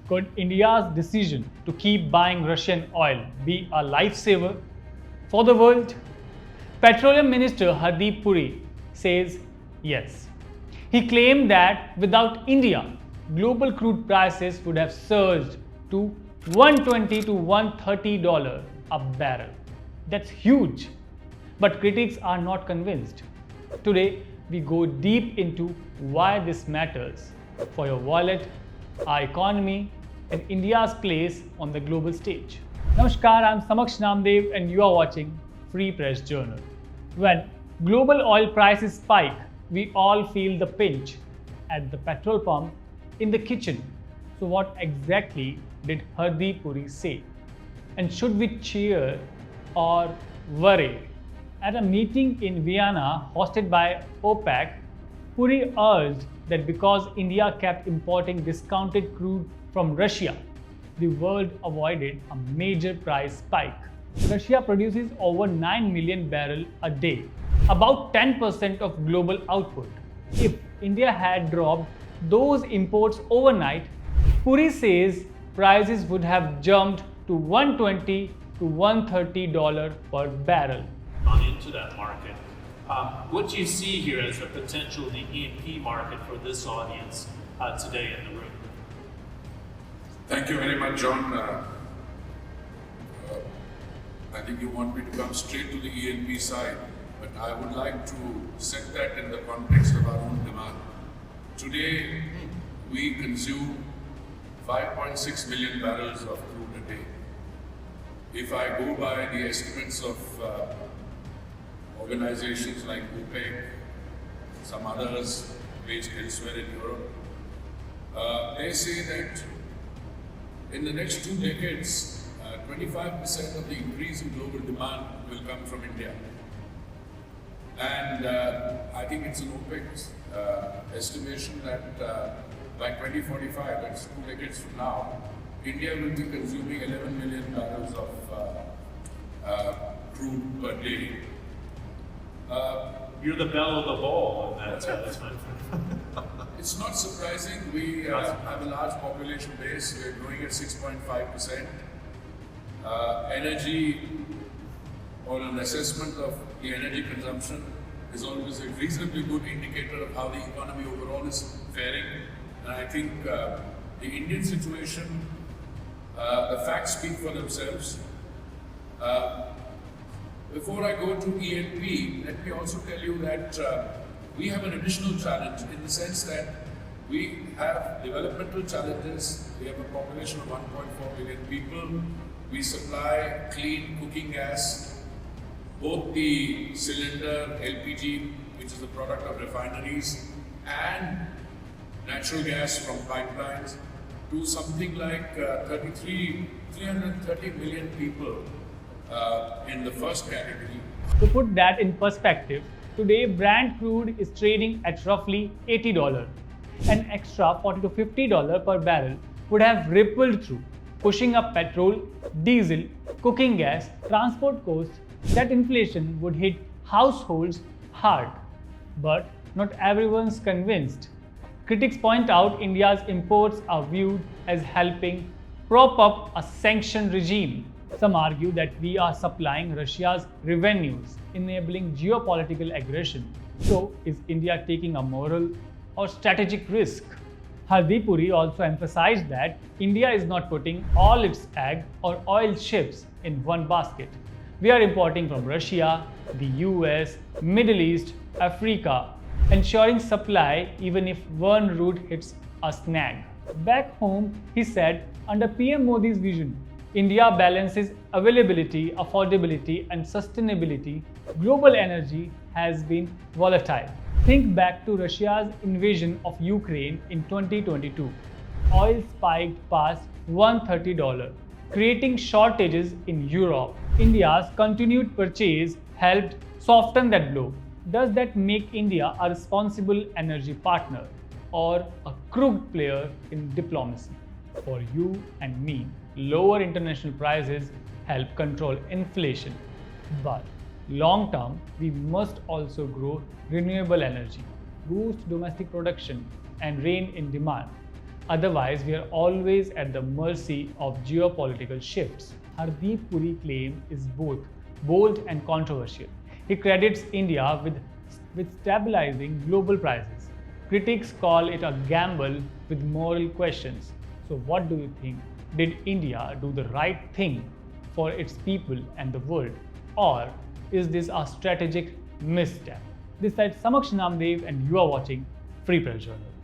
Could India's decision to keep buying Russian oil be a lifesaver for the world? Petroleum Minister Hardeep Puri says yes. He claimed that without India, global crude prices would have surged to $120 to $130 a barrel. That's huge. But critics are not convinced. Today, we go deep into why this matters for your wallet, our economy, and India's place on the global stage. Namaskar, I'm Samaksh Namdev and you are watching Free Press Journal. When global oil prices spike, we all feel the pinch at the petrol pump, in the kitchen. So what exactly did Hardeep Puri say? And should we cheer or worry? At a meeting in Vienna hosted by OPEC, Puri urged that because India kept importing discounted crude from Russia, the world avoided a major price spike. Russia produces over 9 million barrels a day, about 10% of global output. If India had dropped those imports overnight, Puri says prices would have jumped to $120 to $130 per barrel. Into that market. What do you see here as the potential of the E&P market for this audience today in the room? Thank you very much, John. I think you want me to come straight to the E&P side, but I would like to set that in the context of our own demand. Today, we consume 5.6 million barrels of crude a day. If I go by the estimates of organizations like OPEC, some others based elsewhere in Europe, they say that in the next 2 decades, 25% of the increase in global demand will come from India. And I think it's an OPEC's estimation that by 2045, that's 2 decades from now, India will be consuming 11 million barrels of crude per day. You're the belle of the ball on that. That's my It's not surprising. We have a large population base. We're growing at 6.5%. Energy, or an assessment of the energy consumption, is always a reasonably good indicator of how the economy overall is faring. And I think the Indian situation, the facts speak for themselves. Before I go to E&P, let me also tell you that we have an additional challenge in the sense that we have developmental challenges. We have a population of 1.4 billion people. We supply clean cooking gas, both the cylinder LPG, which is a product of refineries, and natural gas from pipelines to something like 330 million people in the first category. To put that in perspective, today Brent crude is trading at roughly $80. An extra $40 to $50 per barrel would have rippled through, pushing up petrol, diesel, cooking gas, transport costs. That inflation would hit households hard. But not everyone's convinced. Critics point out India's imports are viewed as helping prop up a sanction regime. Some argue that we are supplying Russia's revenues, enabling geopolitical aggression. So, is India taking a moral or strategic risk? Hardeep Puri also emphasized that India is not putting all its eggs or oil ships in one basket. We are importing from Russia, the US, Middle East, Africa, ensuring supply even if one route hits a snag. Back home, he said, under PM Modi's vision, India balances availability, affordability, and sustainability. Global energy has been volatile. Think back to Russia's invasion of Ukraine in 2022. Oil spiked past $130, creating shortages in Europe. India's continued purchase helped soften that blow. Does that make India a responsible energy partner or a crooked player in diplomacy? For you and me, lower international prices help control inflation. But long term, we must also grow renewable energy, boost domestic production, and rein in demand. Otherwise, we are always at the mercy of geopolitical shifts. Hardeep Puri claim is both bold and controversial. He credits India with stabilizing global prices. Critics call it a gamble with moral questions. So what do you think? Did India do the right thing for its people and the world? Or is this a strategic misstep? This is Samaksh Namdev and you are watching Free Press Journal.